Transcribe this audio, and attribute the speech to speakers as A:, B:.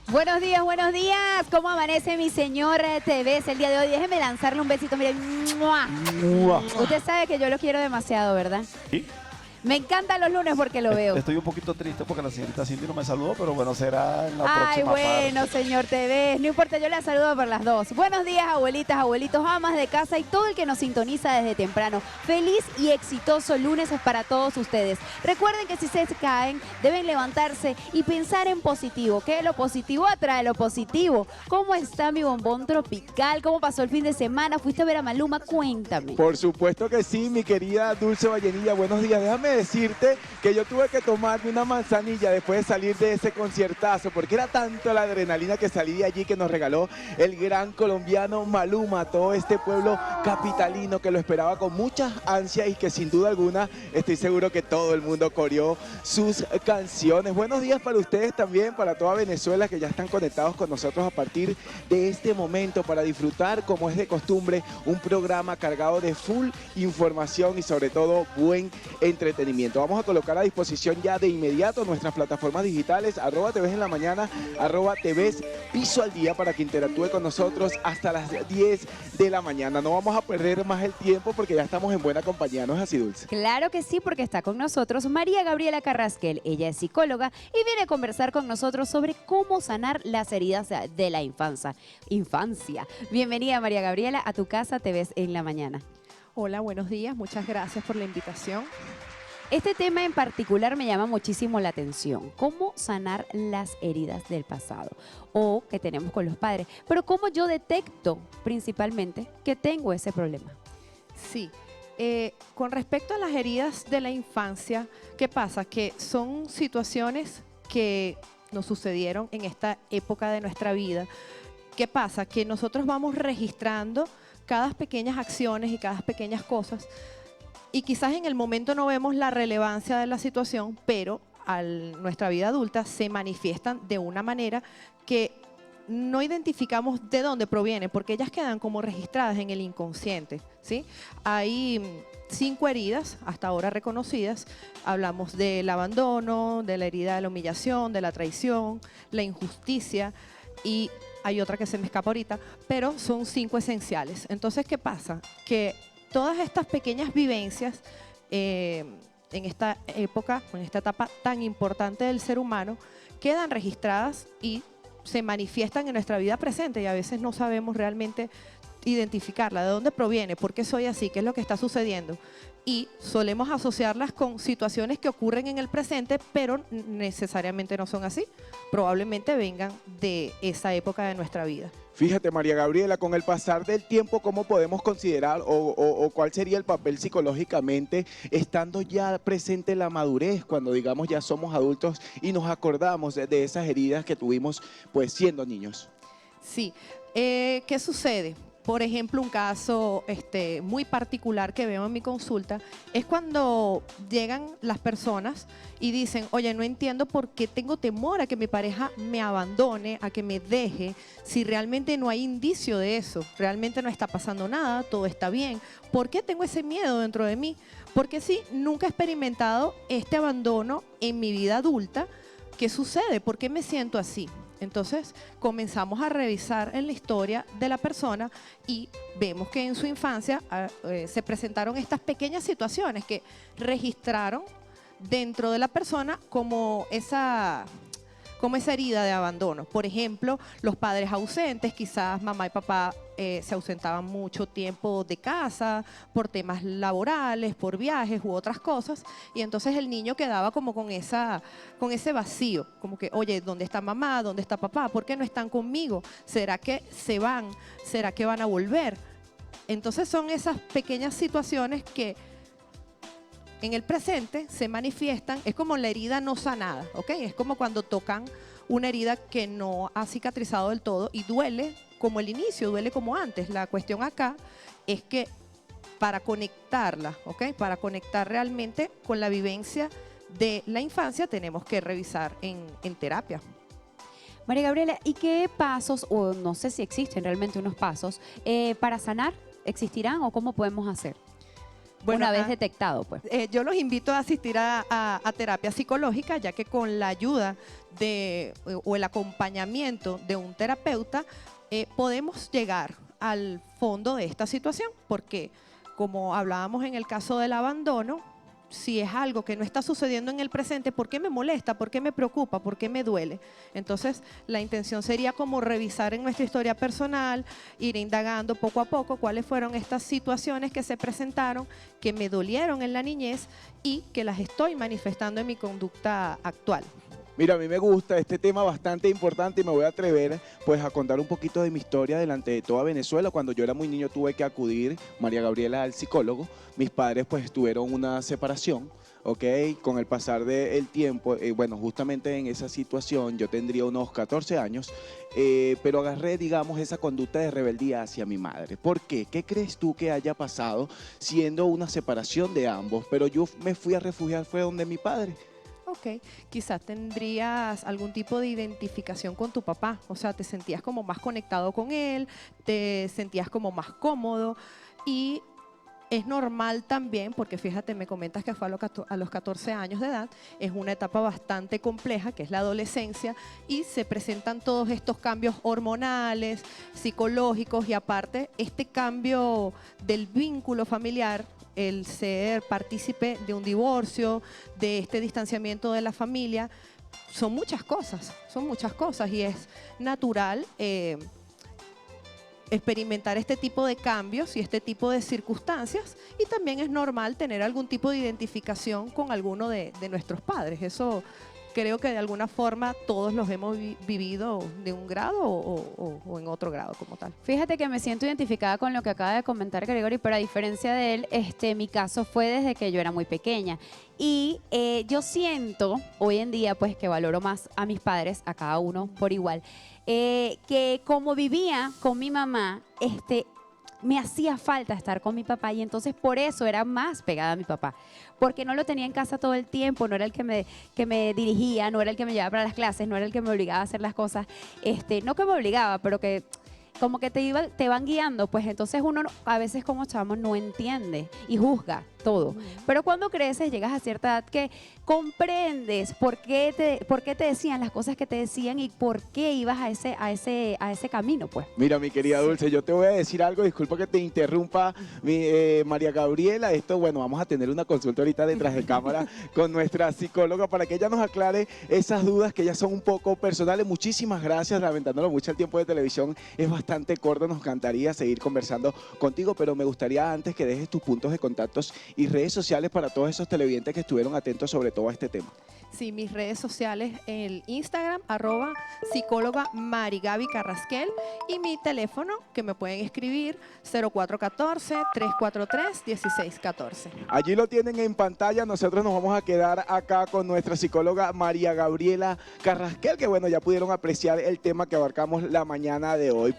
A: Buenos días, buenos días. ¿Cómo amanece mi señor TV el día de hoy? Déjeme lanzarle un besito, miren. ¡Mua! Usted sabe que yo lo quiero demasiado, ¿verdad?
B: ¿Sí?
A: Me encantan los lunes porque lo veo.
B: Estoy un poquito triste porque la señorita Cindy no me saludó, pero bueno, será en la
A: Ay,
B: próxima
A: bueno,
B: parte.
A: señor TV, no importa, yo la saludo por las dos. Buenos días, abuelitas, abuelitos, amas de casa y todo el que nos sintoniza desde temprano. Feliz y exitoso lunes es para todos ustedes. Recuerden que si se caen, deben levantarse y pensar en positivo, que lo positivo atrae lo positivo. ¿Cómo está mi bombón tropical? ¿Cómo pasó el fin de semana? ¿Fuiste a ver a Maluma? Cuéntame.
C: Por supuesto que sí, mi querida Dulce Vallenilla, buenos días. Déjame decirte que yo tuve que tomarme una manzanilla después de salir de ese conciertazo, porque era tanto la adrenalina que salí de allí que nos regaló el gran colombiano Maluma, todo este pueblo capitalino que lo esperaba con muchas ansias y que sin duda alguna estoy seguro que todo el mundo coreó sus canciones. Buenos días para ustedes también, para toda Venezuela que ya están conectados con nosotros a partir de este momento para disfrutar, como es de costumbre, un programa cargado de full información y sobre todo buen entretenimiento. Vamos a colocar a disposición ya de inmediato nuestras plataformas digitales, @TVs en la mañana, @TVs Piso al Día, para que interactúe con nosotros hasta las 10 de la mañana. No vamos a perder más el tiempo porque ya estamos en buena compañía, ¿no es así, Dulce?
A: Claro que sí, porque está con nosotros María Gabriela Carrasquel. Ella es psicóloga y viene a conversar con nosotros sobre cómo sanar las heridas de la infancia. Bienvenida, María Gabriela, a tu casa Te Ves en la Mañana.
D: Hola, buenos días. Muchas gracias por la invitación.
A: Este tema en particular me llama muchísimo la atención. ¿Cómo sanar las heridas del pasado o que tenemos con los padres? Pero ¿cómo yo detecto principalmente que tengo ese problema?
D: Sí, con respecto a las heridas de la infancia, ¿qué pasa? Que son situaciones que nos sucedieron en esta época de nuestra vida. ¿Qué pasa? Que nosotros vamos registrando cada pequeñas acciones y cada pequeñas cosas y quizás en el momento no vemos la relevancia de la situación, pero nuestra vida adulta se manifiestan de una manera que no identificamos de dónde proviene, porque ellas quedan como registradas en el inconsciente, ¿sí? Hay 5 heridas hasta ahora reconocidas. Hablamos del abandono, de la herida de la humillación, de la traición, la injusticia y hay otra que se me escapa ahorita, pero son 5 esenciales. Entonces, ¿qué pasa? Que todas estas pequeñas vivencias en esta época, en esta etapa tan importante del ser humano, quedan registradas y se manifiestan en nuestra vida presente y a veces no sabemos realmente identificarla, de dónde proviene, por qué soy así, qué es lo que está sucediendo. Y solemos asociarlas con situaciones que ocurren en el presente, pero necesariamente no son así. Probablemente vengan de esa época de nuestra vida.
C: Fíjate, María Gabriela, con el pasar del tiempo, ¿cómo podemos considerar o cuál sería el papel psicológicamente estando ya presente la madurez, cuando digamos ya somos adultos y nos acordamos de esas heridas que tuvimos pues siendo niños?
D: Sí, ¿qué sucede? Por ejemplo, un caso muy particular que veo en mi consulta es cuando llegan las personas y dicen, oye, no entiendo por qué tengo temor a que mi pareja me abandone, a que me deje, si realmente no hay indicio de eso, realmente no está pasando nada, todo está bien. ¿Por qué tengo ese miedo dentro de mí? Porque sí, nunca he experimentado este abandono en mi vida adulta. ¿Qué sucede? ¿Por qué me siento así? Entonces comenzamos a revisar en la historia de la persona y vemos que en su infancia se presentaron estas pequeñas situaciones que registraron dentro de la persona como esa herida de abandono. Por ejemplo, los padres ausentes, quizás mamá y papá se ausentaban mucho tiempo de casa por temas laborales, por viajes u otras cosas, y entonces el niño quedaba como con ese vacío, como que, oye, ¿dónde está mamá? ¿Dónde está papá? ¿Por qué no están conmigo? ¿Será que se van? ¿Será que van a volver? Entonces son esas pequeñas situaciones que en el presente se manifiestan, es como la herida no sanada, ¿ok? Es como cuando tocan una herida que no ha cicatrizado del todo y duele como el inicio, duele como antes. La cuestión acá es que para conectarla, ¿ok? Para conectar realmente con la vivencia de la infancia tenemos que revisar en terapia.
A: María Gabriela, ¿y qué pasos, o no sé si existen realmente unos pasos, para sanar? ¿Existirán o cómo podemos hacer? una vez detectado, pues.
D: Yo los invito a asistir a terapia psicológica, ya que con la ayuda o el acompañamiento de un terapeuta podemos llegar al fondo de esta situación, porque como hablábamos en el caso del abandono, si es algo que no está sucediendo en el presente, ¿por qué me molesta? ¿Por qué me preocupa? ¿Por qué me duele? Entonces, la intención sería como revisar en nuestra historia personal, ir indagando poco a poco cuáles fueron estas situaciones que se presentaron, que me dolieron en la niñez y que las estoy manifestando en mi conducta actual.
C: Mira, a mí me gusta este tema bastante importante y me voy a atrever pues a contar un poquito de mi historia delante de toda Venezuela. Cuando yo era muy niño tuve que acudir, María Gabriela, al psicólogo. Mis padres pues tuvieron una separación, ¿ok? Con el pasar del tiempo, bueno, justamente en esa situación yo tendría unos 14 años, pero agarré, digamos, esa conducta de rebeldía hacia mi madre. ¿Por qué? ¿Qué crees tú que haya pasado siendo una separación de ambos? Pero yo me fui a refugiar, fue donde mi padre.
D: Ok, quizás tendrías algún tipo de identificación con tu papá, o sea, te sentías como más conectado con él, te sentías como más cómodo y es normal también, porque fíjate, me comentas que fue a los 14 años de edad, es una etapa bastante compleja, que es la adolescencia, y se presentan todos estos cambios hormonales, psicológicos y aparte este cambio del vínculo familiar, el ser partícipe de un divorcio, de este distanciamiento de la familia, son muchas cosas y es natural experimentar este tipo de cambios y este tipo de circunstancias y también es normal tener algún tipo de identificación con alguno de nuestros padres. Eso creo que de alguna forma todos los hemos vivido de un grado o en otro grado como tal.
A: Fíjate que me siento identificada con lo que acaba de comentar Gregory, pero a diferencia de él, mi caso fue desde que yo era muy pequeña. Y yo siento hoy en día pues que valoro más a mis padres, a cada uno por igual, que como vivía con mi mamá, me hacía falta estar con mi papá y entonces por eso era más pegada a mi papá, porque no lo tenía en casa todo el tiempo, no era el que me dirigía, no era el que me llevaba para las clases, no era el que me obligaba a hacer las cosas, no que me obligaba, pero que como que te van guiando, pues entonces uno a veces como chamo no entiende y juzga todo. Pero cuando creces, llegas a cierta edad que comprendes por qué te decían las cosas que te decían y por qué ibas a ese camino, pues.
C: Mira, mi querida Dulce, yo te voy a decir algo, disculpa que te interrumpa, María Gabriela. Esto, bueno, vamos a tener una consulta ahorita detrás de cámara con nuestra psicóloga para que ella nos aclare esas dudas que ya son un poco personales. Muchísimas gracias, lamentándolo mucho, el tiempo de televisión es bastante corto, nos encantaría seguir conversando contigo, pero me gustaría antes que dejes tus puntos de contactos y redes sociales para todos esos televidentes que estuvieron atentos sobre todo a este tema.
D: Sí, mis redes sociales, el Instagram, @psicóloga Marigaby Carrasquel y mi teléfono que me pueden escribir 0414-343-1614.
C: Allí lo tienen en pantalla, nosotros nos vamos a quedar acá con nuestra psicóloga María Gabriela Carrasquel, que bueno, ya pudieron apreciar el tema que abarcamos la mañana de hoy.